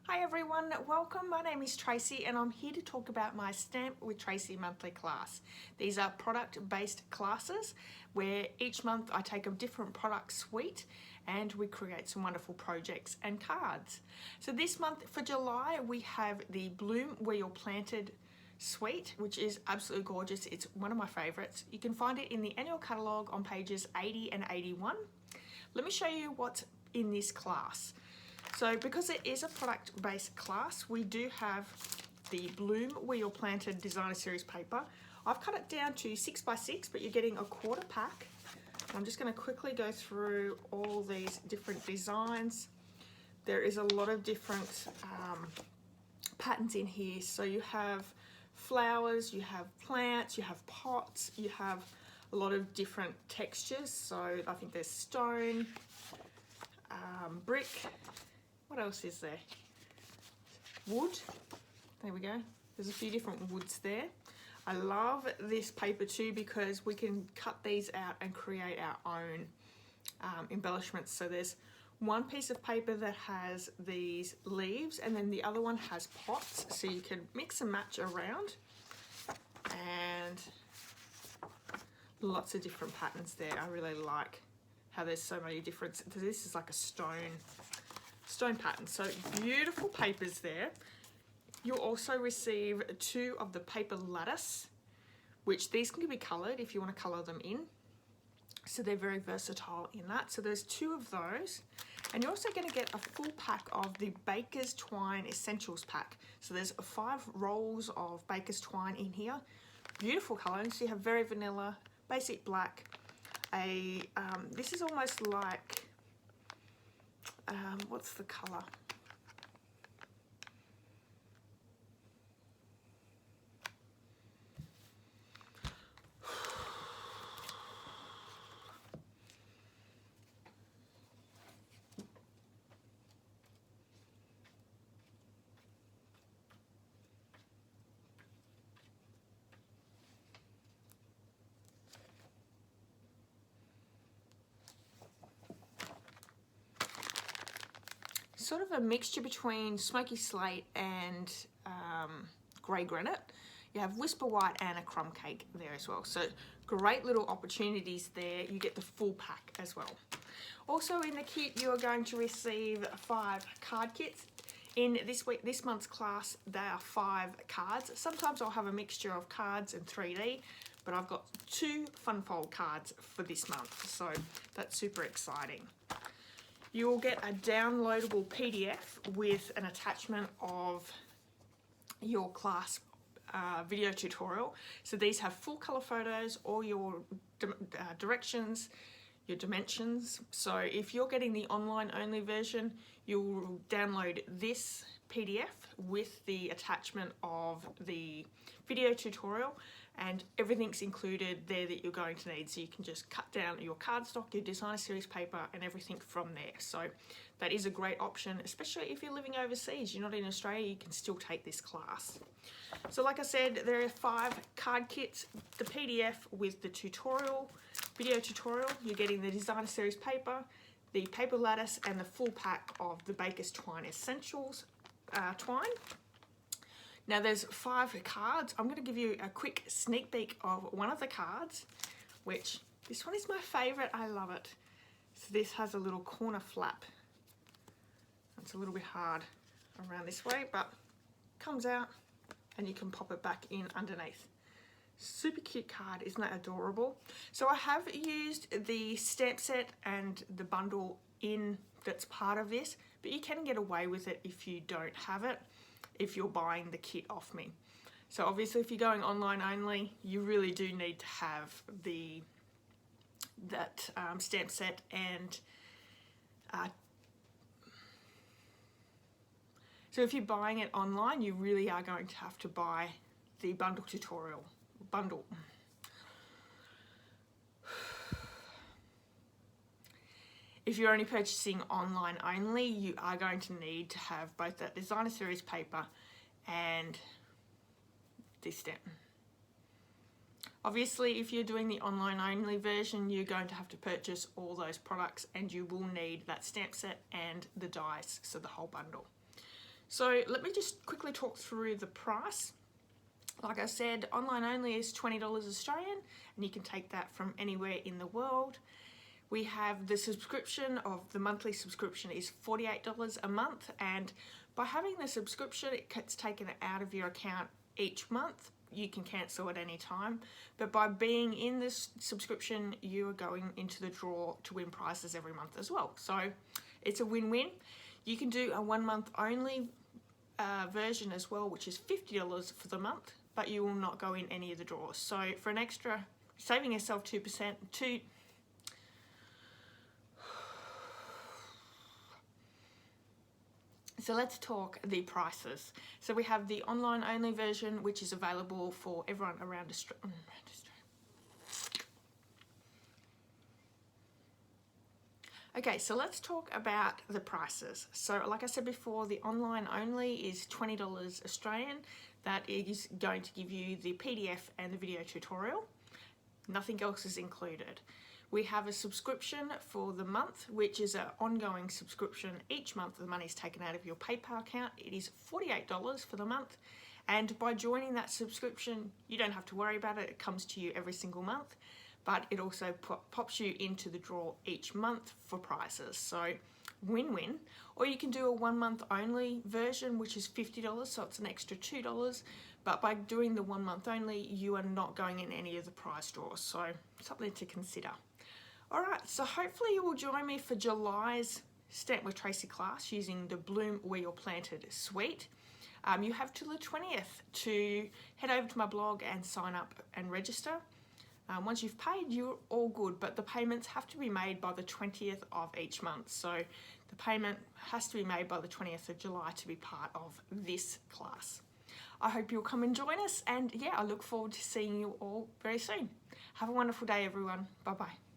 Hi everyone, welcome. My name is Tracy and I'm here to talk about my Stamp with Tracy monthly class. These are product-based classes where each month I take a different product suite and we create some wonderful projects and cards. So this month for July we have the Bloom Where You're Planted suite, which is absolutely gorgeous. It's one of my favorites. You can find it in the annual catalogue on pages 80 and 81. Let me show you what's in this class. So because it is a product-based class, we do have the Bloom Where You're Planted designer series paper. I've cut it down to 6x6, but you're getting a quarter pack. I'm just going to quickly go through all these different designs. There is a lot of different patterns in here. So you have flowers, you have plants, you have pots, you have a lot of different textures. So I think there's stone, brick. What else is there? Wood. There we go. There's a few different woods there. I love this paper too because we can cut these out and create our own embellishments. So there's one piece of paper that has these leaves and then the other one has pots, so you can mix and match around, and lots of different patterns there. I really like how there's so many different. This is like a stone pattern. So beautiful papers there. You'll also receive 2 of the paper lattice, which these can be coloured if you want to colour them in. So they're very versatile in that. So there's 2 of those. And you're also going to get a full pack of the Baker's Twine Essentials pack. So there's 5 rolls of Baker's Twine in here. Beautiful colours. So you have very vanilla, basic black. This is almost like what's the colour? Sort of a mixture between smoky slate and grey granite. You have Whisper White and a crumb cake there as well. So great little opportunities there. You get the full pack as well. Also in the kit you are going to receive 5 card kits. In this month's class there are 5 cards. Sometimes I'll have a mixture of cards and 3D, but I've got 2 fun fold cards for this month, so that's super exciting. You will get a downloadable PDF with an attachment of your class video tutorial. So these have full color photos, all your directions, your dimensions. So if you're getting the online only version, you'll download this PDF with the attachment of the video tutorial, and everything's included there that you're going to need. So you can just cut down your cardstock, your designer series paper and everything from there. So that is a great option, especially if you're living overseas, you're not in Australia, you can still take this class. So like I said, there are 5 card kits, the PDF with the tutorial, video tutorial, you're getting the designer series paper, the paper lattice and the full pack of the Baker's Twine Essentials twine. Now there's 5 cards. I'm going to give you a quick sneak peek of one of the cards, which this one is my favourite. I love it. So this has a little corner flap. It's a little bit hard around this way, but comes out and you can pop it back in underneath. Super cute card, isn't that adorable? So I have used the stamp set and the bundle in that's part of this, but you can get away with it if you don't have it, if you're buying the kit off me. So obviously if you're going online only, you really do need to have that stamp set and so if you're buying it online, you really are going to have to buy the bundle tutorial bundle. If you're only purchasing online only, you are going to need to have both that designer series paper and this stamp. Obviously, if you're doing the online only version, you're going to have to purchase all those products and you will need that stamp set and the dies, so the whole bundle. So let me just quickly talk through the price. Like I said, online only is $20 Australian, and you can take that from anywhere in the world. We have the subscription of the monthly subscription is $48 a month, and by having the subscription, it gets taken out of your account each month. You can cancel at any time, but by being in this subscription, you are going into the draw to win prizes every month as well. So it's a win-win. You can do a 1 month only version as well, which is $50 for the month, but you will not go in any of the draws. So for an extra, saving yourself 2%, So let's talk the prices. So we have the online only version, which is available for everyone around Australia. Okay, so let's talk about the prices. So like I said before, the online only is $20 Australian. That is going to give you the PDF and the video tutorial. Nothing else is included. We have a subscription for the month, which is an ongoing subscription. Each month the money is taken out of your PayPal account. It is $48 for the month. And by joining that subscription, you don't have to worry about it. It comes to you every single month, but it also pops you into the draw each month for prizes. So win-win. Or you can do a 1 month only version, which is $50, so it's an extra $2. But by doing the 1 month only, you are not going in any of the prize draws. So something to consider. All right, so hopefully you will join me for July's Stamp with Tracy class using the Bloom Where You're Planted suite. You have till the 20th to head over to my blog and sign up and register. Once you've paid, you're all good, but the payments have to be made by the 20th of each month. So the payment has to be made by the 20th of July to be part of this class. I hope you'll come and join us, and yeah, I look forward to seeing you all very soon. Have a wonderful day, everyone. Bye-bye.